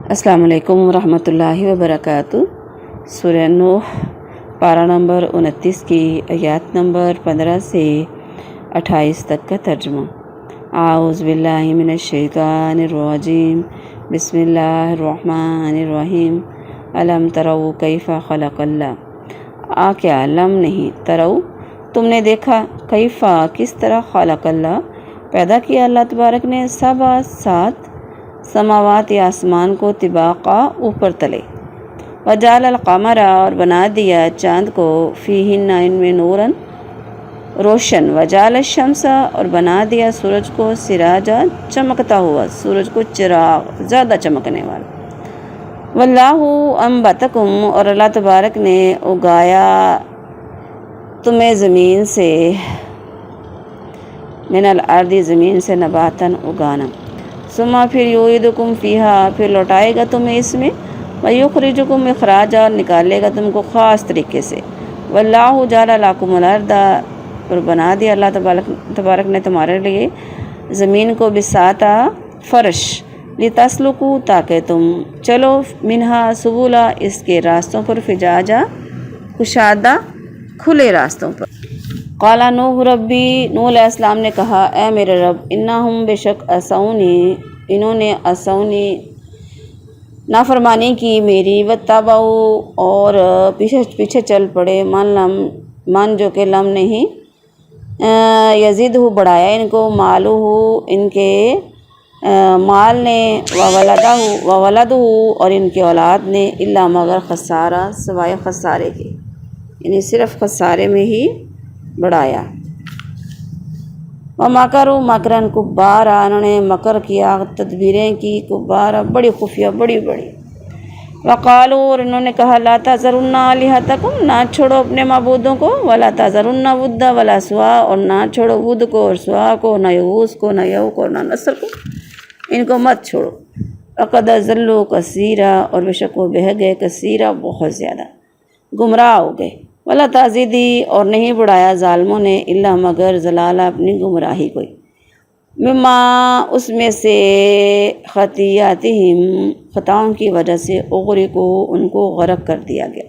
السلام علیکم ورحمۃ اللہ وبرکاتہ۔ سورہ نوح پارہ نمبر 29 کی آیات نمبر 15 سے 28 تک کا ترجمہ۔ اعوذ باللہ من الشیطان الرجیم، بسم اللہ الرحمن الرحیم۔ الم تروا کیف خلق اللہ، کیا لم نہیں، ترو تم نے دیکھا، کیفا کس طرح، خلق اللہ پیدا کیا اللہ تبارک نے، سات سماوات یا آسمان کو، طباقا اوپر تلے، وجعل القمر اور بنا دیا چاند کو، فیہن ان میں، نورن روشن، وجعل الشمس اور بنا دیا سورج کو، سراجا چمکتا ہوا، سورج کو چراغ زیادہ چمکنے والا، واللہ انبتکم اور اللہ تبارک نے اگایا تمہیں زمین سے، من الارض زمین سے، نباتاً اگانا، ثم پھر یعیدکم فیہا پھر لوٹائے گا تمہیں اس میں، ویخرجکم اخراجا اور نکالے گا تم کو خاص طریقے سے، واللہ جعل لکم الارض اور بنا دیا اللہ تبارک نے تمہارے لیے زمین کو، بساطا فرش، لتسلکو تاکہ تم چلو، منہا سبولا اس کے راستوں پر، فجاجا کشادہ کھلے راستوں پر۔ قال نوح ربی، نوح علیہ السلام نے کہا، اے میرے رب، انہم بے شک عصونی انہوں نے، عصونی نافرمانی کی میری، واتبعوا اور پیچھے چل پڑے، من جو کہ لم نہیں، یزید بڑھایا ان کو، مالہ ان کے مال نے، وولدہ اور ان کے اولاد نے، الا مگر خسارہ سوائے خسارے کے، یعنی صرف خسارے میں ہی بڑھایا۔ ومکروا مکرا کبارا، انہوں نے مکر کیا، تدبیریں کی، کبارا بڑی خفیہ، بڑی بڑی۔ وقالوا اور انہوں نے کہا، لا تذرن آلہتکم نہ چھوڑو اپنے معبودوں کو، ولا تذرن ودا ولا سوا اور نہ چھوڑو ود کو اور سوا کو، نہ یغوث کو، نہ یعوق کو، نہ نصر کو، ان کو مت چھوڑو۔ لقد ضلوا کثیرا اور بے شک وہ بہہ گئے، کثیرا بہت زیادہ، گمراہ ہو گئے، ولا تزیدی اور نہیں بڑھایا ظالموں نے، الا مگر ضلالہ اپنی گمراہی کوئی، مما اس میں سے، خطیاتہم خطاؤں کی وجہ سے، اغرقوا ان کو غرق کر دیا گیا،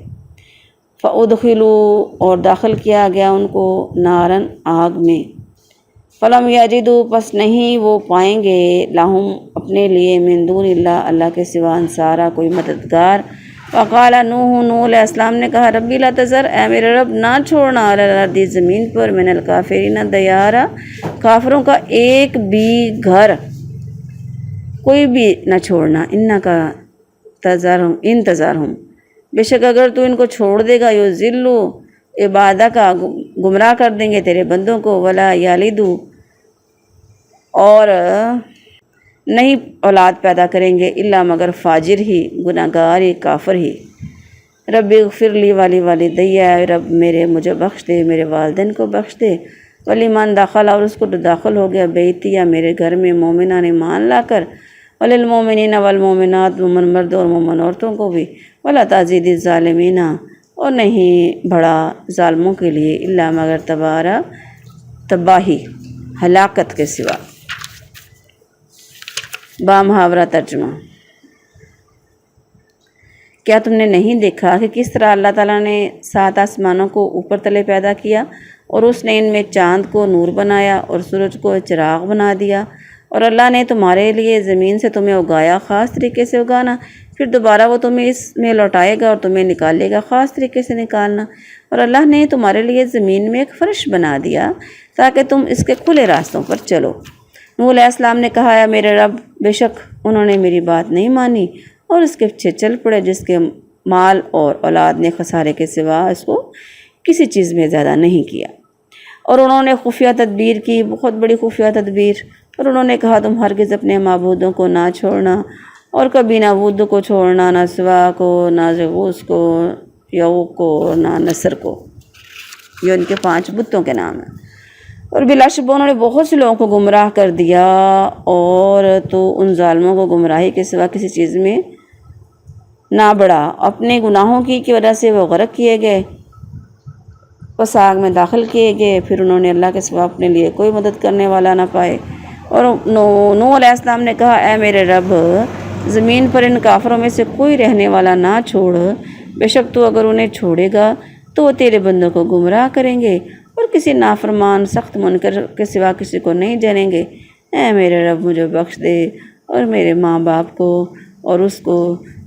فادخلوا اور داخل کیا گیا ان کو، نارن آگ میں، فلم یجدوا پس نہیں وہ پائیں گے، لہم اپنے لیے، من دون اللہ اللہ کے سوا، انصارا کوئی مددگار۔ وقال نوح علیہ السلام نے کہا، ربی لا تذر اے میرے رب نہ چھوڑنا، علی الارض زمین پر، من الکافرین دیارا کافروں کا ایک بھی گھر، کوئی بھی نہ چھوڑنا، انکا تذرہم بے شک اگر تو ان کو چھوڑ دے گا، یضلو عبادہ کا گمراہ کر دیں گے تیرے بندوں کو، ولا یلدو اور نہیں اولاد پیدا کریں گے، الا مگر فاجر ہی، گناہ گار ہی، کافر ہی۔ رب اغفر لی ولی والدی، رب میرے مجھے بخش دے، میرے والدین کو بخش دے، ولمن دخل اور اس کو جو داخل ہو گیا، بیتی یا میرے گھر میں، مومنان ایمان لا کر، وللمومنین والمومنات مومن مرد اور مومن عورتوں کو بھی، ولا تزید الظالمین اور نہیں بڑھا ظالموں کے لیے، الا مگر تبارہ تباہی، ہلاکت کے سوا۔ بامحاورہ ترجمہ۔ کیا تم نے نہیں دیکھا کہ کس طرح اللہ تعالیٰ نے 7 آسمانوں کو اوپر تلے پیدا کیا، اور اس نے ان میں چاند کو نور بنایا اور سورج کو چراغ بنا دیا، اور اللہ نے تمہارے لیے زمین سے تمہیں اگایا، خاص طریقے سے اگانا، پھر دوبارہ وہ تمہیں اس میں لوٹائے گا اور تمہیں نکالے گا، خاص طریقے سے نکالنا، اور اللہ نے تمہارے لیے زمین میں ایک فرش بنا دیا تاکہ تم اس کے کھلے راستوں پر چلو۔ نوح علیہ السلام نے کہا، میرے رب بے شک انہوں نے میری بات نہیں مانی اور اس کے پیچھے چل پڑے، جس کے مال اور اولاد نے خسارے کے سوا اس کو کسی چیز میں زیادہ نہیں کیا، اور انہوں نے خفیہ تدبیر کی، بہت بڑی خفیہ تدبیر، اور انہوں نے کہا، تم ہرگز اپنے معبودوں کو نہ چھوڑنا، اور کبھی نہ ود کو چھوڑنا، نہ سوا کو، نہ یغوث کو، یعوق کو، نہ نصر کو، یہ ان کے 5 بتوں کے نام ہیں، اور بلا شبہ انہوں نے بہت سے لوگوں کو گمراہ کر دیا، اور تو ان ظالموں کو گمراہی کے سوا کسی چیز میں نہ بڑھا، اپنے گناہوں کی وجہ سے وہ غرق کیے گئے، پس آگ میں داخل کیے گئے، پھر انہوں نے اللہ کے سوا اپنے لیے کوئی مدد کرنے والا نہ پائے۔ اور نوح علیہ السلام نے کہا، اے میرے رب زمین پر ان کافروں میں سے کوئی رہنے والا نہ چھوڑ، بے شک تو اگر انہیں چھوڑے گا تو وہ تیرے بندوں کو گمراہ کریں گے اور کسی نافرمان سخت منکر کے سوا کسی کو نہیں جانیں گے۔ اے میرے رب مجھے بخش دے اور میرے ماں باپ کو اور اس کو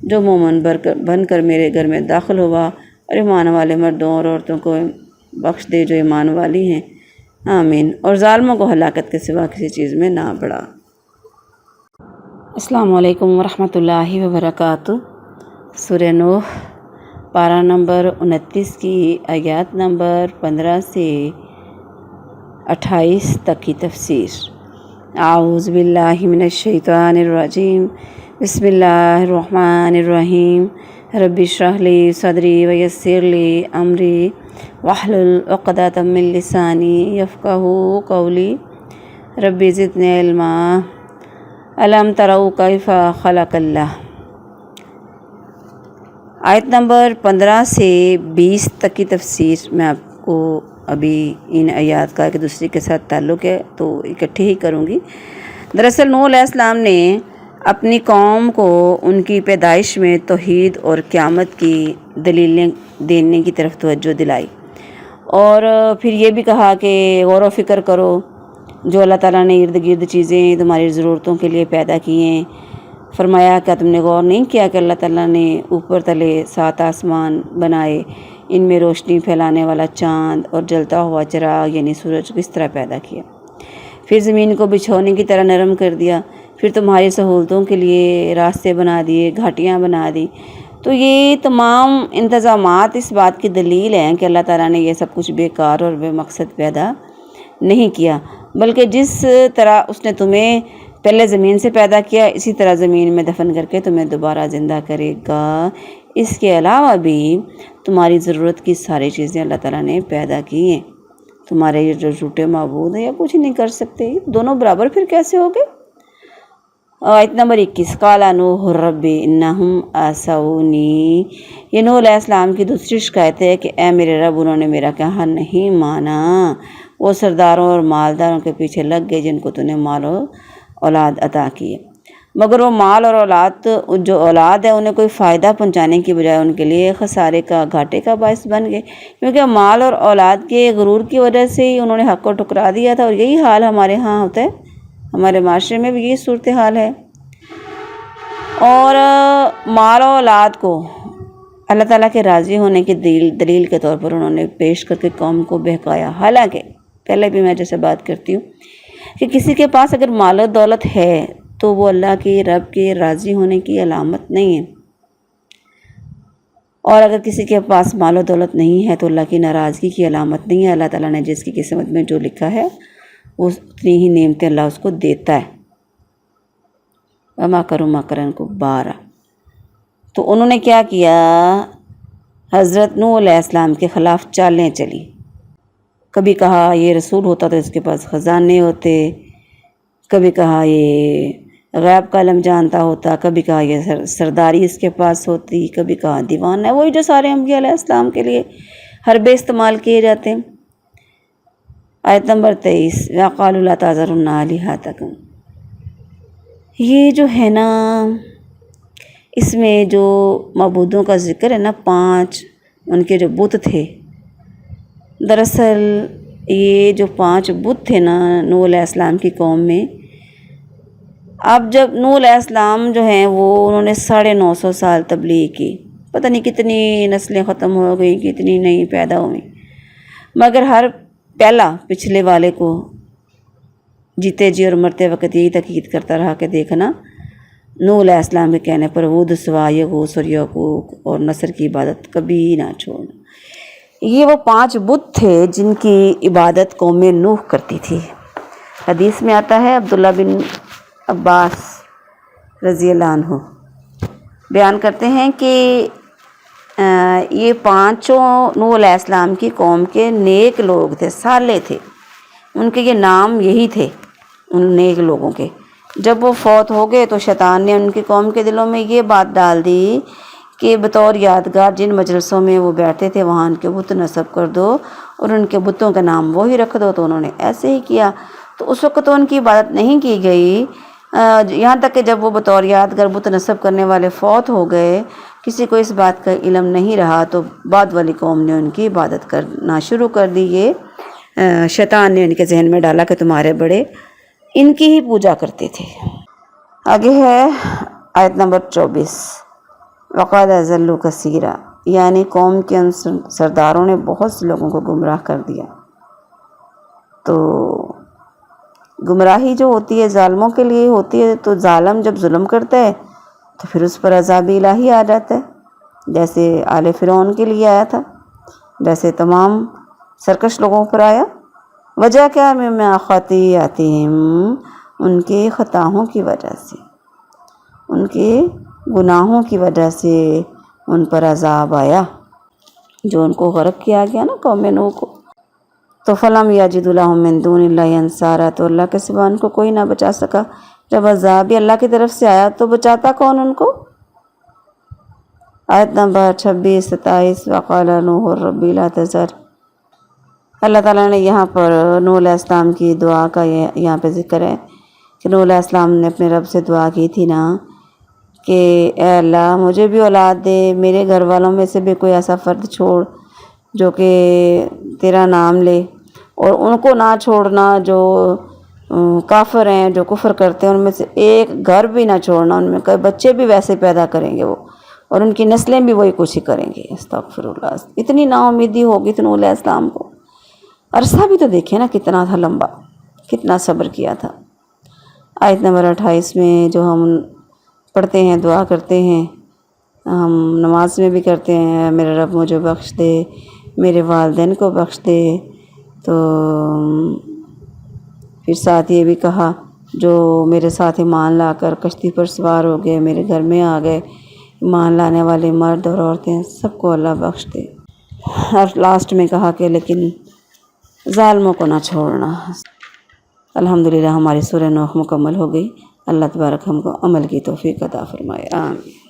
جو مومن بن کر میرے گھر میں داخل ہوا، اور ایمان والے مردوں اور عورتوں کو بخش دے جو ایمان والی ہیں، آمین، اور ظالموں کو ہلاکت کے سوا کسی چیز میں نہ بڑھا۔ السلام علیکم ورحمۃ اللہ وبرکاتہ۔ سورہ نوح پارہ نمبر 29 کی آیات نمبر 15 سے 28 تک کی تفسیر۔ اعوذ باللہ من الشیطان الرجیم، بسم اللہ الرحمن الرحیم۔ رب اشرح لی صدری ویسر لی امری واحلل عقدۃ من لسانی یفقہوا قولی رب زدنی علما الم تروا کیف خلق اللہ۔ آیت نمبر 15 سے 20 تک کی تفسیر میں آپ کو ابھی ان آیات کا ایک دوسرے کے ساتھ تعلق ہے تو اکٹھے ہی کروں گی۔ دراصل نوح علیہ السلام نے اپنی قوم کو ان کی پیدائش میں توحید اور قیامت کی دلیلیں دینے کی طرف توجہ دلائی، اور پھر یہ بھی کہا کہ غور و فکر کرو، جو اللہ تعالیٰ نے ارد گرد چیزیں تمہاری ضرورتوں کے لیے پیدا کی ہیں۔ فرمایا کیا تم نے غور نہیں کیا کہ اللہ تعالیٰ نے اوپر تلے 7 آسمان بنائے، ان میں روشنی پھیلانے والا چاند اور جلتا ہوا چراغ یعنی سورج کو کس طرح پیدا کیا، پھر زمین کو بچھونے کی طرح نرم کر دیا، پھر تمہاری سہولتوں کے لیے راستے بنا دیے، گھاٹیاں بنا دی۔ تو یہ تمام انتظامات اس بات کی دلیل ہیں کہ اللہ تعالیٰ نے یہ سب کچھ بیکار اور بے مقصد پیدا نہیں کیا، بلکہ جس طرح اس نے تمہیں پہلے زمین سے پیدا کیا اسی طرح زمین میں دفن کر کے تمہیں دوبارہ زندہ کرے گا۔ اس کے علاوہ بھی تمہاری ضرورت کی ساری چیزیں اللہ تعالیٰ نے پیدا کی ہیں۔ تمہارے یہ جو جھوٹے معبود ہیں یا کچھ نہیں کر سکتے، دونوں برابر پھر کیسے ہو گئے؟ آیت نمبر 21، قال نوح رب انہم عصونی۔ یہ نوح علیہ السلام کی دوسری شکایت ہے کہ اے میرے رب انہوں نے میرا کہا نہیں مانا، وہ سرداروں اور مالداروں کے پیچھے لگ گئے جن کو تو نے مال و اولاد عطا کی ہے، مگر وہ مال اور اولاد جو اولاد ہے انہیں کوئی فائدہ پہنچانے کی بجائے ان کے لیے خسارے کا، گھاٹے کا باعث بن گئے، کیونکہ مال اور اولاد کے غرور کی وجہ سے ہی انہوں نے حق کو ٹھکرا دیا تھا، اور یہی حال ہمارے ہاں ہوتا ہے، ہمارے معاشرے میں بھی یہی صورتحال ہے۔ اور مال و اولاد کو اللہ تعالیٰ کے راضی ہونے کی دلیل کے طور پر انہوں نے پیش کر کے قوم کو بہکایا، حالانکہ پہلے بھی میں جیسے بات کرتی ہوں کہ کسی کے پاس اگر مال و دولت ہے تو وہ اللہ کے رب کے راضی ہونے کی علامت نہیں ہے، اور اگر کسی کے پاس مال و دولت نہیں ہے تو اللہ کی ناراضگی کی علامت نہیں ہے۔ اللہ تعالیٰ نے جس کی قسمت میں جو لکھا ہے وہ اتنی ہی نعمتیں اللہ اس کو دیتا ہے۔ وما کروا مکرا کبارا۔ تو انہوں نے کیا کیا؟ حضرت نوح علیہ السلام کے خلاف چالیں چلی۔ کبھی کہا یہ رسول ہوتا تو اس کے پاس خزانے ہوتے، کبھی کہا یہ غیب کا علم جانتا ہوتا، کبھی کہا یہ سرداری اس کے پاس ہوتی، کبھی کہا دیوان ہے، وہی جو سارے انبیاء علیہ السلام کے لیے حربے استعمال کیے جاتے ہیں۔ آیت نمبر 23، وَقَالُوا لَا تَذَرُنَّ آلِهَتَكُمْ۔ یہ جو ہے نا، اس میں جو معبودوں کا ذکر ہے نا، 5 ان کے جو بت تھے، دراصل یہ جو 5 بت تھے نا نوح علیہ السلام کی قوم میں، اب جب نوح علیہ السلام جو ہیں وہ انہوں نے 950 سال تبلیغ کی، پتہ نہیں کتنی نسلیں ختم ہو گئی، کتنی نئی پیدا ہوئیں، مگر ہر پہلا پچھلے والے کو جیتے جی اور مرتے وقت یہی تاکید کرتا رہا کہ دیکھنا نوح علیہ السلام کے کہنے پر ود، سوا، یغوث اور یعوق اور نصر کی عبادت کبھی نہ چھوڑنا۔ یہ وہ 5 بت تھے جن کی عبادت قوم نوح کرتی تھی۔ حدیث میں آتا ہے، عبداللہ بن عباس رضی اللہ عنہ بیان کرتے ہیں کہ یہ 5 نوح علیہ السلام کی قوم کے نیک لوگ تھے، صالح تھے، ان کے یہ نام یہی تھے ان نیک لوگوں کے۔ جب وہ فوت ہو گئے تو شیطان نے ان کی قوم کے دلوں میں یہ بات ڈال دی کہ بطور یادگار جن مجلسوں میں وہ بیٹھتے تھے وہاں ان کے بت نصب کر دو اور ان کے بتوں کا نام وہی رکھ دو، تو انہوں نے ایسے ہی کیا۔ تو اس وقت تو ان کی عبادت نہیں کی گئی، یہاں تک کہ جب وہ بطور یادگار بت نصب کرنے والے فوت ہو گئے، کسی کو اس بات کا علم نہیں رہا، تو بعد والی قوم نے ان کی عبادت کرنا شروع کر دی۔ یہ شیطان نے ان کے ذہن میں ڈالا کہ تمہارے بڑے ان کی ہی پوجا کرتے تھے۔ آگے ہے آیت نمبر 24، وَقَدْ أَضَلُّوا كَثِيرًا، یعنی قوم کے ان سرداروں نے بہت سے لوگوں کو گمراہ کر دیا۔ تو گمراہی جو ہوتی ہے ظالموں کے لیے ہوتی ہے، تو ظالم جب ظلم کرتا ہے تو پھر اس پر عذاب الہی آ جاتا ہے، جیسے آل فرعون کے لیے آیا تھا، جیسے تمام سرکش لوگوں پر آیا۔ وجہ کیا؟ مِمَّا خَطِیئَاتِہِمْ، ان کے خطاؤں کی وجہ سے، ان کے گناہوں کی وجہ سے ان پر عذاب آیا، جو ان کو غرق کیا گیا نا قوم نوح کو۔ تو فَلَمْ يَجِدُوا لَهُم مِّن دُونِ اللَّهِ أَنصَارًا، تو اللہ کے سوا ان کو کوئی نہ بچا سکا۔ جب عذاب اللہ کی طرف سے آیا تو بچاتا کون ان کو؟ آیت نمبر 26 27، وَقَالَ نُوحٌ رَبِّ لَا تَذَرْ، اللہ تعالیٰ نے یہاں پر نوح علیہ السلام کی دعا کا یہاں پہ ذکر ہے کہ نوح علیہ السلام نے اپنے رب سے دعا کی تھی نا کہ اے اللہ مجھے بھی اولاد دے، میرے گھر والوں میں سے بھی کوئی ایسا فرد چھوڑ جو کہ تیرا نام لے، اور ان کو نہ چھوڑنا جو کافر ہیں، جو کفر کرتے ہیں، ان میں سے ایک گھر بھی نہ چھوڑنا، ان میں کئی بچے بھی ویسے پیدا کریں گے وہ، اور ان کی نسلیں بھی وہی کچھ ہی کریں گے۔ استغفر اللہ، اتنی نا امیدی ہوگی تو نوح علیہ السلام کو۔ عرصہ بھی تو دیکھیں نا کتنا تھا لمبا، کتنا صبر کیا تھا۔ آیت نمبر 28 میں جو ہم پڑھتے ہیں، دعا کرتے ہیں، ہم نماز میں بھی کرتے ہیں، میرے رب مجھے بخش دے، میرے والدین کو بخش دے، تو پھر ساتھ یہ بھی کہا جو میرے ساتھ ایمان لا کر کشتی پر سوار ہو گئے، میرے گھر میں آ گئے، ایمان لانے والے مرد اور عورتیں سب کو اللہ بخش دے۔ اور لاسٹ میں کہا کہ لیکن ظالموں کو نہ چھوڑنا۔ الحمدللہ ہماری سورہ نوح مکمل ہو گئی۔ اللہ تبارک ہم کو عمل کی توفیق عطا فرمائے، آمین۔